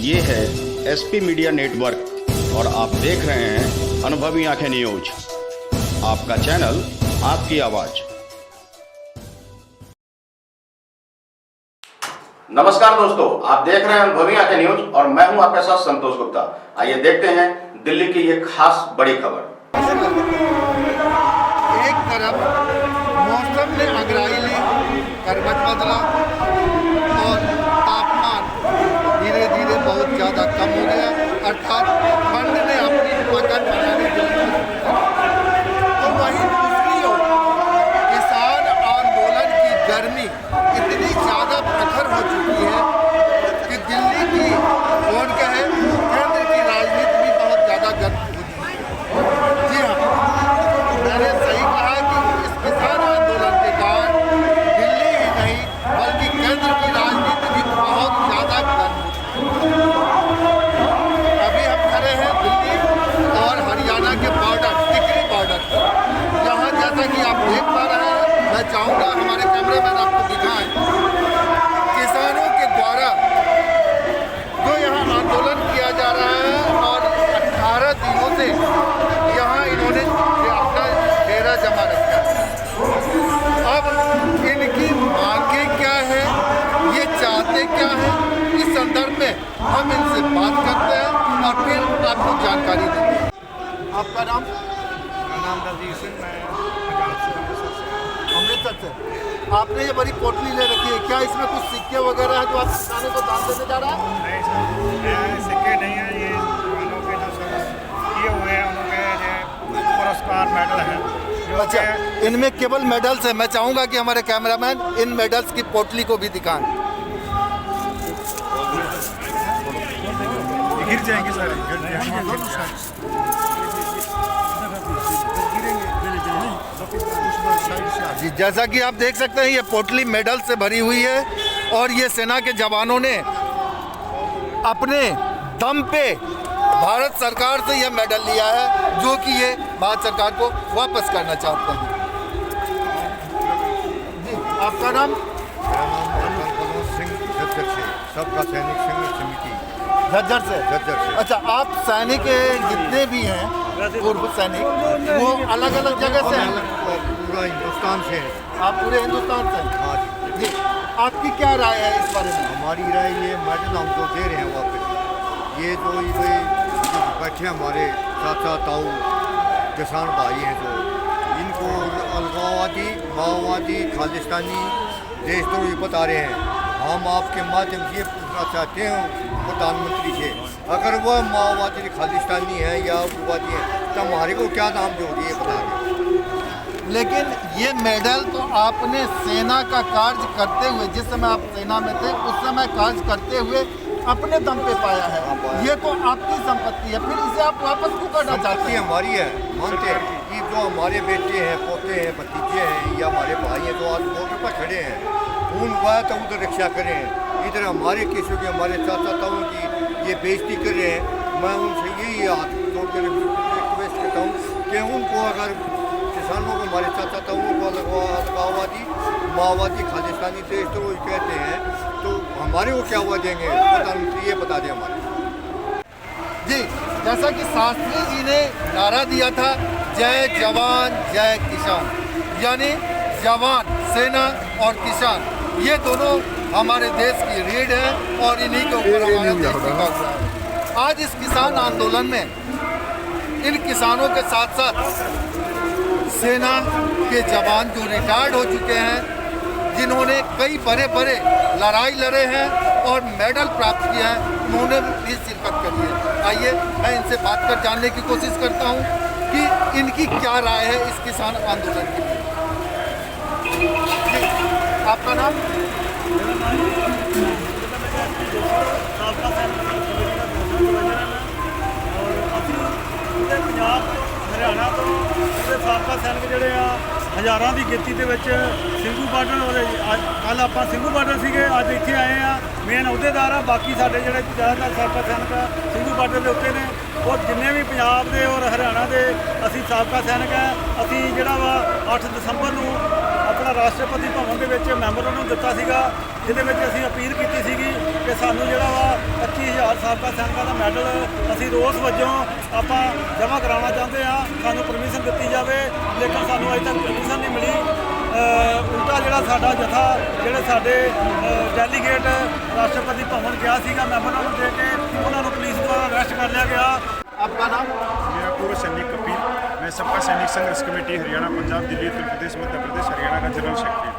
ये है SP media network और आप देख रहे हैं अनुभवी आंखें न्यूज। आपका चैनल, आपकी आवाज। नमस्कार दोस्तों, आप देख रहे हैं अनुभवी आंखें न्यूज और मैं हूं आपके साथ संतोष गुप्ता। आइए देखते हैं दिल्ली की ये खास बड़ी खबर। एक तरफ मौसम ने अंगड़ाई ली, करवट बदला और तापमान धीरे धीरे बहुत ज़्यादा कम हो गया, अर्थात ठंड ने अपनी पकड़ बनाने की। तो वहीं दूसरी ओर किसान आंदोलन की गर्मी इतनी ज़्यादा प्रखर हो चुकी है कि दिल्ली की कौन कहे केंद्र की राजनीति भी बहुत ज़्यादा गर्म हो गई है। जी हाँ, मैंने सही कहा कि इस किसान आंदोलन के कारण दिल्ली ही नहीं बल्कि केंद्र की राजनीति भी बहुत ज़्यादा गर्म हो चुकी है। अभी हम खड़े हैं दिल्ली और हरियाणा के बॉर्डर, टिकरी बॉर्डर पर, जहाँ जैसा कि आप देख पा रहे हैं, मैं चाहूँगा हमारे कैमरामैन आपको दिखाएं, किसानों के द्वारा जो यहाँ आंदोलन किया जा रहा है और 18 दिनों से यहाँ इन्होंने अपना डेरा जमा रखा है। अब इनकी मांगें क्या है, ये चाहते क्या है, इस संदर्भ में हम इनसे बात करते हैं और फिर आपको जानकारी देते हैं। आपका नाम? मेरा नाम दलजीत सिंह, मैं पंजाब से अमृतसर से। आपने ये बड़ी पोटली ले रखी है, क्या इसमें कुछ सिक्के वगैरह है जो आप किसानों को दान देने जा रहा है? नहीं सर, ये सिक्के नहीं है, ये जवानों के जो सर्विस किए हुए हैं उनके ये पुरस्कार मेडल हैं। अच्छा, इनमें केवल मेडल्स हैं। मैं चाहूँगा कि हमारे कैमरामैन इन मेडल्स की पोटली को भी दिखाएं। गिर जाएंगे सर, जी, जैसा कि आप देख सकते हैं, ये पोटली मेडल से भरी हुई है और ये सेना के जवानों ने अपने दम पे भारत सरकार से यह मेडल लिया है, जो कि ये भारत सरकार को वापस करना चाहते हैं। जी, आपका नाम? मेरा नाम मनोज सिंह, झज्जर से, सबका सैनिक संघ समिति, झज्जर से। झज्जर से। अच्छा, आप सैनिक जितने भी हैं, पूर्व सैनिक, वो अलग अलग जगह से हैं? पूरा हिंदुस्तान से है। आप पूरे हिंदुस्तान से हैं? हाँ जी। जी, आपकी क्या राय है इस बारे में? हमारी राय ये मेडल हम जो दे रहे हैं वापस, ये जो बैठे हमारे चाचा ताऊ किसान भाई हैं, जो इनको अलगाववादी, माओवादी, खालिस्तानी देशद्रोही बता रहे हैं। हम आपके माध्यम से ये पूछना चाहते हैं प्रधानमंत्री से, अगर वह माओवादी खालिस्तानी है या उग्रवादी है तो हमारे को क्या नाम दोगे, ये बता दें। लेकिन ये मेडल तो आपने सेना का कार्य करते हुए, जिस समय आप सेना में थे उस समय कार्य करते हुए अपने दम पे पाया है। ये तो आपकी संपत्ति है, फिर इसे आप वापस क्यों करना चाहते हैं? हमारी है, मानते हैं कि जो हमारे बेटे हैं, पोते हैं, भतीजे हैं या हमारे भाई हैं जो आज बॉर्डर पर खड़े हैं, उनका तो उधर रक्षा करें। इधर हमारे केसों की, हमारे चाचा ताऊ की ये बेइज्जती कर रहे हैं। मैं उनसे यही हाथ जोड़ कर रिक्वेस्ट करता हूँ कि उनको, अगर किसानों को, हमारे चाचा ताऊ को अलगाववादी, माओवादी, खालिस्तानी देशद्रोही कहते हैं तो हमारे को क्या हुआ देंगे, प्रधानमंत्री ये बता दें हमारे। जी, जैसा कि शास्त्री जी ने नारा दिया था, जय जवान जय किसान, यानी जवान, सेना और किसान, ये दोनों हमारे देश की रीढ़ है और इन्हीं के ऊपर हमारा देश टिका हुआ है। आज इस किसान आंदोलन में इन किसानों के साथ साथ सेना के जवान जो रिटायर्ड हो चुके हैं, जिन्होंने कई बड़े बड़े लड़ाई लड़े हैं और मेडल प्राप्त किए हैं, उन्होंने भी शिरकत करी है। आइए मैं इनसे बात कर जानने की कोशिश करता हूं कि इनकी क्या राय है इस किसान आंदोलन के लिए। जी, आपका नाम? पंजाब हरियाणा तो साबका सैनिक ਜਿਹੜੇ ਆ ਹਜ਼ਾਰਾਂ ਦੀ ਗਿਣਤੀ ਦੇ ਵਿੱਚ ਸਿੰਘੂ ਬਾਰਡਰ ਔਰ ਕੱਲ ਆਪਾਂ ਸਿੰਘੂ ਬਾਰਡਰ ਸੀਗੇ, ਅੱਜ ਇੱਥੇ ਆਏ ਆ ਮੇਨ ਅਹੁਦੇਦਾਰ ਆ। ਬਾਕੀ ਸਾਡੇ ਜਿਹੜੇ ਜ਼ਿਆਦਾਤਰ ਸਾਬਕਾ ਸੈਨਿਕ ਆ ਸਿੰਘੂ ਬਾਰਡਰ ਦੇ ਉੱਤੇ ਨੇ, ਔਰ ਜਿੰਨੇ ਵੀ ਪੰਜਾਬ ਦੇ ਔਰ ਹਰਿਆਣਾ ਦੇ ਅਸੀਂ ਸਾਬਕਾ ਸੈਨਿਕ ਆ। ਅਸੀਂ ਜਿਹੜਾ ਵਾ 8 ਦਸੰਬਰ ਨੂੰ ਆਪਣਾ ਰਾਸ਼ਟਰਪਤੀ ਭਵਨ ਦੇ ਵਿੱਚ ਮੈਮੋਰੰਡਮ ਨੂੰ ਦਿੱਤਾ ਸੀਗਾ, ਜਿਹਦੇ ਵਿੱਚ ਅਸੀਂ ਅਪੀਲ ਕੀਤੀ ਸੀਗੀ ਕਿ ਸਾਨੂੰ ਜਿਹੜਾ ਵਾ 25,000 ਸਾਬਕਾ ਸੈਨਿਕਾਂ ਦਾ ਮੈਡਲ ਅਸੀਂ ਰੋਸ ਵਜੋਂ ਆਪਾਂ ਜਮ੍ਹਾਂ ਕਰਾਉਣਾ ਚਾਹੁੰਦੇ ਹਾਂ। ਸਾਨੂੰ ਪਰਮਿਸ਼ਨ ਦਿੱਤੀ ਜਾਵੇ, ਲੇਕਿਨ ਸਾਨੂੰ ਅਜੇ ਤੱਕ ਪਰਮਿਸ਼ਨ ਨਹੀਂ ਮਿਲੀ। ਉਲਟਾ ਜਿਹੜਾ ਸਾਡਾ ਜਥਾ ਜਿਹੜੇ ਸਾਡੇ ਡੈਲੀਗੇਟ ਰਾਸ਼ਟਰਪਤੀ ਭਵਨ ਗਿਆ ਸੀਗਾ ਮੈਮੋਰੰਡਮ ਦੇ ਕੇ, ਉਹਨਾਂ ਨੂੰ ਪੁਲਿਸ ਦੁਆਰਾ ਅਰੈਸਟ ਕਰ ਲਿਆ ਗਿਆ। आपका नाम? मेरा पूर्व सैनिक कपिल, मैं सबका सैनिक संघर्ष कमेटी हरियाणा, पंजाब, दिल्ली, उत्तर प्रदेश, मध्य प्रदेश, हरियाणा का जनरल सेक्रेटरी।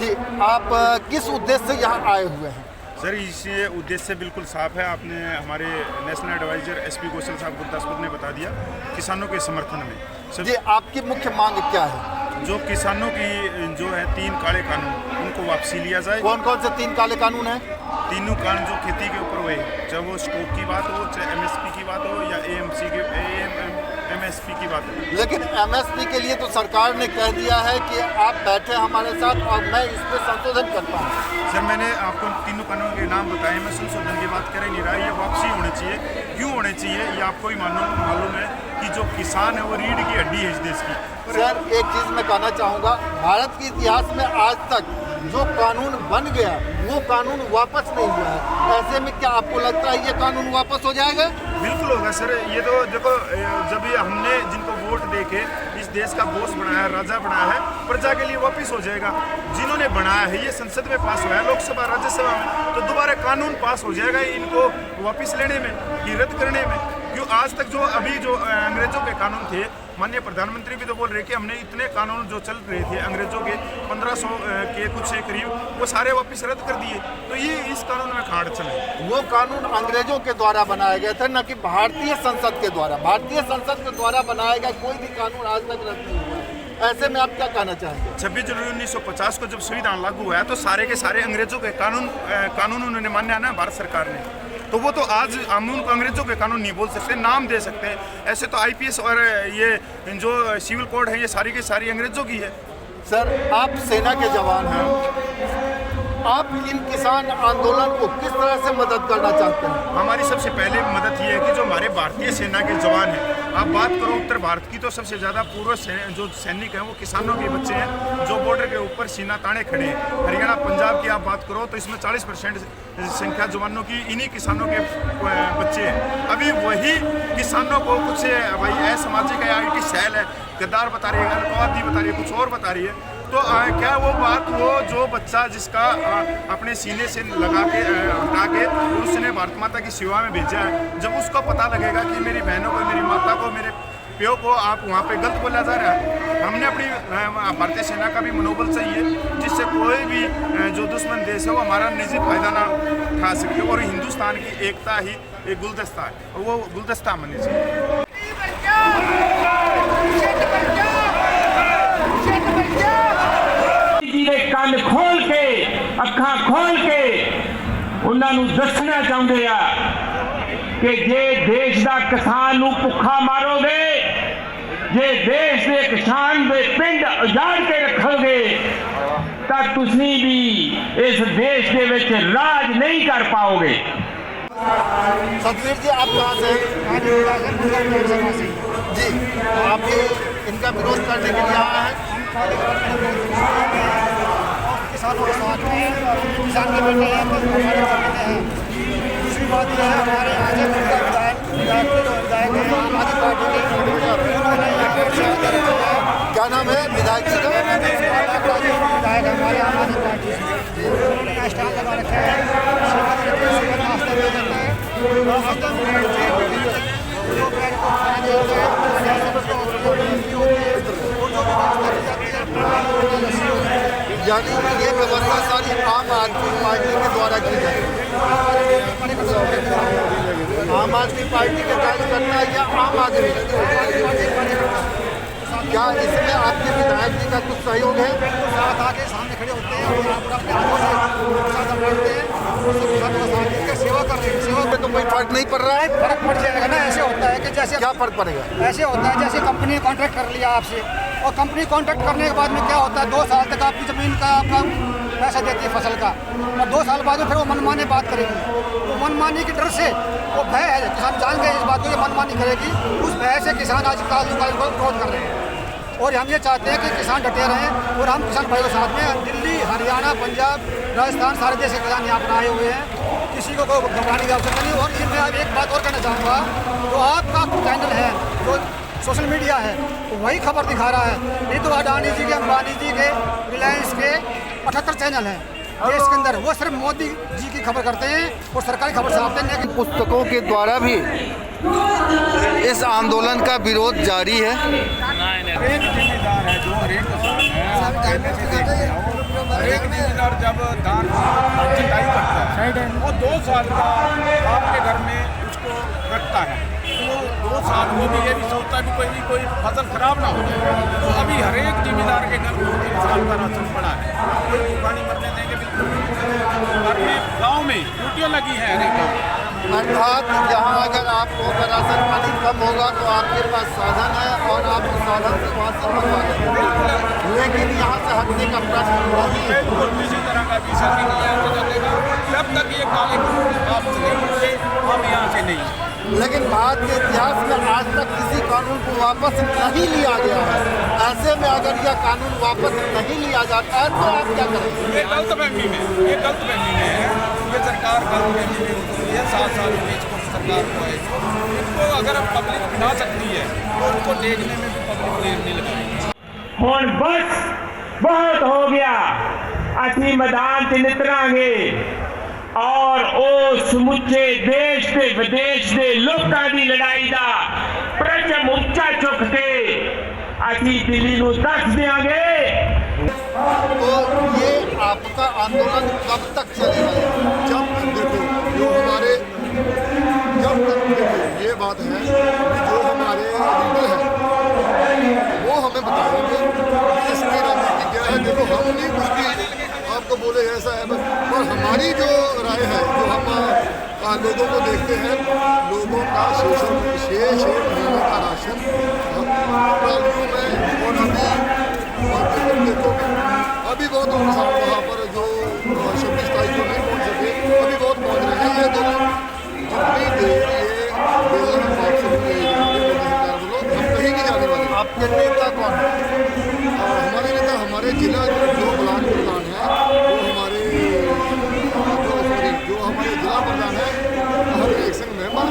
जी, आप किस उद्देश्य से यहाँ आए हुए हैं? सर, इस उद्देश्य बिल्कुल साफ है। आपने हमारे नेशनल एडवाइजर SP कौशल साहब गुरदासपुर ने बता दिया, किसानों के समर्थन में। जी, आपकी मुख्य मांग क्या है? जो किसानों की जो है 3 काले कानून, उनको वापसी लिया जाए। कौन कौन से 3 काले कानून हैं? तीनों कानून जो खेती के ऊपर हुए, चाहे वो स्टॉक की बात हो, चाहे MSP की बात हो, या MSP की बात हो। लेकिन MSP के लिए तो सरकार ने कह दिया है कि आप बैठे हमारे साथ और मैं इस पर संशोधन करता हूँ। सर, मैंने आपको तीनों कानून के नाम बताए, मैं संशोधन की बात कर ही नहीं रहा। ये वापसी होनी चाहिए। क्यों होनी चाहिए ये आपको ही मालूम है कि जो किसान है वो रीढ़ की हड्डी है इस देश की। सर, एक चीज़ मैं कहना चाहूँगा, भारत के इतिहास में आज तक जो कानून बन गया वो कानून वापस नहीं हुआ है। ऐसे में क्या आपको लगता है ये कानून वापस हो जाएगा? बिल्कुल होगा सर। ये तो देखो, जब ये हमने जिनको वोट दे के इस देश का बॉस बनाया, राजा बनाया है, प्रजा के लिए वापस हो जाएगा। जिन्होंने बनाया है, ये संसद में पास हुआ है, लोकसभा राज्यसभा में, तो दोबारा कानून पास हो जाएगा इनको वापस लेने में, ये रद्द करने में। क्यों आज तक जो अभी जो अंग्रेजों के कानून थे, माननीय प्रधानमंत्री भी तो बोल रहे कि हमने इतने कानून जो चल रहे थे अंग्रेजों के 1500 के कुछ से करीब, वो सारे वापस रद्द कर दिए। तो ये इस कानून में कहाँ अड़चन है? वो कानून अंग्रेजों के द्वारा बनाया गया था, न कि भारतीय संसद के द्वारा। भारतीय संसद के द्वारा बनाया गया कोई भी कानून आज तक रद्द नहीं हुआ। ऐसे में आप क्या कहना चाहेंगे? 26 जनवरी 1950 को जब संविधान लागू हुआ है, तो सारे के सारे अंग्रेजों के कानून उन्होंने मान्या ना भारत सरकार ने। तो वो तो आज हम उनको अंग्रेजों के कानून नहीं बोल सकते, नाम दे सकते हैं। ऐसे तो IPS और ये जो सिविल कोड है, ये सारी की सारी अंग्रेजों की है। सर, आप सेना के जवान हैं, आप इन किसान आंदोलन को किस तरह से मदद करना चाहते हैं? हमारी सबसे पहले मदद ये है कि जो हमारे भारतीय सेना के जवान हैं, आप बात करो उत्तर भारत की, तो सबसे ज़्यादा जो सैनिक हैं वो किसानों के बच्चे हैं, जो बॉर्डर के ऊपर सीना ताने खड़े हैं। हरियाणा, पंजाब की आप बात करो तो इसमें 40% संख्या जवानों की इन्हीं किसानों के बच्चे हैं। अभी वही किसानों को कुछ भाई असामाजिक है, IT सेल है, गद्दार बता रही है, अल्पवादी बता रही है, कुछ और बता रही है। तो क्या वो बात, वो जो बच्चा जिसका अपने सीने से लगा के हटा के उसने भारत माता की सेवा में भेजा है, जब उसको पता लगेगा कि मेरी बहनों को, मेरी माता को, मेरे प्यो को आप वहाँ पे गलत बोला जा रहा है, हमने अपनी भारतीय सेना का भी मनोबल चाहिए, जिससे कोई भी जो दुश्मन देश है वो हमारा निजी फायदा ना उठा सके। और हिंदुस्तान की एकता ही एक गुलदस्ता है, वो गुलदस्ता होनी चाहिए। ਕੰਨ ਖੋਲ ਕੇ ਅੱਖਾਂ ਖੋਲ ਕੇ ਉਹਨਾਂ ਨੂੰ ਦੱਸਣਾ ਚਾਹੁੰਦੇ ਆ ਕਿ ਜੇ ਦੇਸ਼ ਦਾ ਕਿਸਾਨ ਨੂੰ ਭੁੱਖਾ ਮਾਰੋਗੇ, ਜੇ ਦੇਸ਼ ਦੇ ਕਿਸਾਨ ਦੇ ਪਿੰਡ ਉਜਾੜ ਕੇ ਰੱਖੋਗੇ, ਤਾਂ ਤੁਸੀਂ ਵੀ ਇਸ ਦੇਸ਼ ਦੇ ਵਿੱਚ ਰਾਜ नहीं कर पाओगे। सतवीर जी, आप कहाँ से हैं? जी, आप ये इनका विरोध करने के लिए आए हैं? किसानों के साथ में किसान के बेटे हैं, हमारे बेटे हैं। दूसरी बात यह है, हमारे यहाँ से विधायक हैं आम आदमी पार्टी के, उन्होंने यहाँ पे क्या नाम है विधायक जी का? विधायक हमारे आम आदमी पार्टी से, उन्होंने स्टाल लगा रखा है, नाश्ता दिया जाता है, नाश्ता जो पेड़ को खाना दिया जाता है। यानी ये व्यवस्था सारी आम आदमी पार्टी के द्वारा की जाती है। आम आदमी पार्टी के कार्यकर्ता या आम आदमी, क्या इसमें आपके विधायक जी का कुछ सहयोग है? साथ आके सामने खड़े होते हैं और अपने हाथों से साथ बैठते हैं, उससे किसानों का साथ देकर सेवा कर रहे हैं। सेवा में तो कोई फर्क नहीं पड़ रहा है? फर्क पड़ जाएगा ना। ऐसे होता है कि जैसे, क्या फर्क पड़ेगा? ऐसे होता है जैसे कंपनी ने कॉन्ट्रैक्ट कर लिया आपसे, और कंपनी कॉन्ट्रैक्ट करने के बाद में क्या होता है, 2 साल तक आपकी ज़मीन का आपका पैसा देती है फसल का, और 2 साल बाद में फिर वो मनमानी बात करेगी। वो मनमानी के डर से, वो भय है, किसान जान गए इस बात को, ये मनमानी करेगी, उस भय से किसान आज काल को विरोध कर रहे हैं। और हम ये चाहते हैं कि किसान डटे रहें और हम किसान भाइयों के साथ में दिल्ली, हरियाणा, पंजाब, राजस्थान सारे देश के किसान यहाँ पर आए हुए हैं। किसी को कोई घबराने की आवश्यकता नहीं। और ये मैं एक बात और कहना चाहूँगा, जो आपका चैनल है, जो सोशल मीडिया है, वही खबर दिखा रहा है। नहीं तो अडानी जी के, अंबानी जी के, रिलायंस के 78 चैनल हैं देश के अंदर, वो सिर्फ मोदी जी की खबर करते हैं और सरकारी खबर छापते हैं। लेकिन पुस्तकों के द्वारा भी इस आंदोलन का विरोध जारी है। हरेक जिम्मेदार है, जो हरेक किसान है, आप पहले से देखते हो, हरेक जिम्मेदार जब धान की कटाई करता है वो 2 साल का आपके घर में उसको रखता है, तो 2 साल वो भी ये भी सोचता है कि कोई फसल खराब ना हो जाए। तो अभी हरेक जिम्मेदार के घर में 3 साल का राशन पड़ा है, कोई पानी मरने देंगे बिल्कुल। घर में गाँव में ड्यूटियाँ लगी हैं हरेक गाँव। अर्थात यहाँ अगर आपको राशन पानी कम होगा तो आपके पास साधन है और आप उस साधन से वहाँ से मंगवा लेंगे, लेकिन यहाँ से हटने का प्रश्न नहीं है। किसी तरह का वीसा भी नहीं आने चलेगा जब तक ये काले वापस नहीं होंगे, हम यहाँ से नहीं। लेकिन भारत के इतिहास में आज तक किसी कानून को वापस नहीं लिया गया है। ऐसे में अगर यह कानून वापस नहीं लिया जाता है तो आप क्या करेंगे? ये गलतफहमी में है, ये सरकार गलतफहमी में होती है। 7 साल में इसको सरकार को है, इनको अगर पब्लिक बिठा सकती है तो उनको देखने में भी पब्लिक देर नहीं लगाएगी। ਹੁਣ बस बहुत हो गया, ਅਸੀਂ मैदान च नितरांगे और ਉਹ ਸਮੁੱਚੇ ਦੇਸ਼ ਤੇ ਵਿਦੇਸ਼ ਦੇ ਲੋਕਾਂ ਦੀ ਲੜਾਈ ਦਾ ਪ੍ਰਚਮ ਉੱਚਾ ਚੁੱਕ ਕੇ ਅਸੀਂ ਦਿੱਲੀ ਨੂੰ ਦੱਸ ਦਿਆਂਗੇ। तो ये आपका आंदोलन कब तक चलेगा? जब देखो जो हमारे जब तक देखो ये बात है कि जो हमारे लीडर हैं वो हमें बताएंगे इसकी रणनीति क्या है। देखो हम नहीं कुछ आपको बोले ऐसा है, पर हमारी जो राय है, जो हम लोगों को देखते हैं, लोगों का शोषण 6 महीने का राशन ट्रालियों में, और अभी बहुत नुकसान वहाँ पर जो 26 तारीख को नहीं पहुँच सके, अभी बहुत पहुँच रहे हैं। ये दोनों जितनी देर ये बेलन वापस होंगे हम कहीं नहीं जाने वाले। आपके नेता कौन है? हमारे नेता हमारे जिला जो ब्लॉक प्रधान है, वो हमारे जो हमारे जिला प्रधान है हर एक संघ मेंबर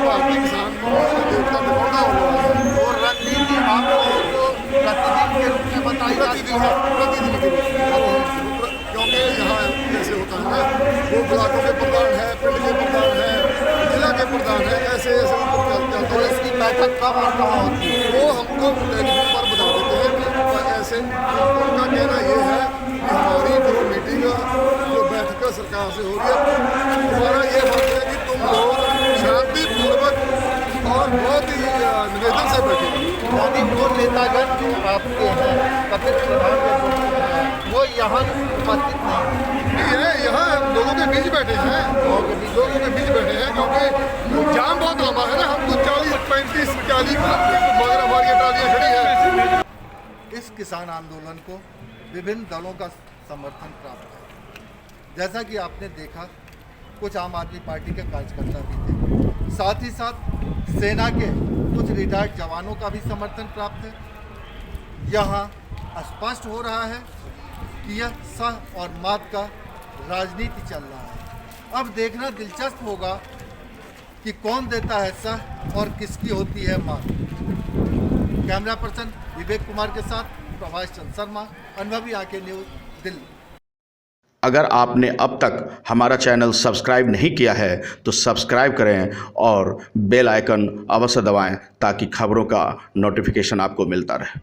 भारतीय किसान देवता दबाना और रणनीति आप लोगों को प्रतिदिन के रूप में बताई जाती है। प्रतिदिन के रूप, क्योंकि यहाँ जैसे होता है ना, वो ब्लॉकों के प्रधान है, पिंड के प्रधान है, जिला के प्रधान है, ऐसे ऐसे ऊपर चलते हैं। इसकी बैठक कब और कहाँ होती है वो हमको टेलीफोन पर बता देते हैं कि ऐसे। उनका कहना ये है कि हमारी जो मीटिंग जो बैठक सरकार से हो रही है, हमारा ये मत है कि तुम लोग शांतिपूर्वक और बहुत ही निवेदन से बैठे। यानी वो नेतागण जो आपके हैं कपिल प्रधान वो यहाँ उपस्थित नहीं है, यहाँ लोगों के बीच बैठे हैं, लोगों के बीच बैठे हैं, क्योंकि जाम बहुत लंबा है ना। हम तो 40-45-40 मगर हमारी ट्रालियाँ खड़ी है। इस किसान आंदोलन को विभिन्न दलों का समर्थन प्राप्त है। जैसा कि आपने देखा, कुछ आम आदमी पार्टी के कार्यकर्ता भी थे, साथ ही साथ सेना के कुछ रिटायर्ड जवानों का भी समर्थन प्राप्त है। यहाँ स्पष्ट हो रहा है कि यह सह और मात का राजनीति चल रहा है। अब देखना दिलचस्प होगा कि कौन देता है सह और किसकी होती है मात। कैमरा पर्सन विवेक कुमार के साथ प्रभाष चंद्र शर्मा, अनुभवी आंखें न्यूज़, दिल्ली। अगर आपने अब तक हमारा चैनल सब्सक्राइब नहीं किया है तो सब्सक्राइब करें और बेल आइकन अवश्य दबाएं ताकि खबरों का नोटिफिकेशन आपको मिलता रहे।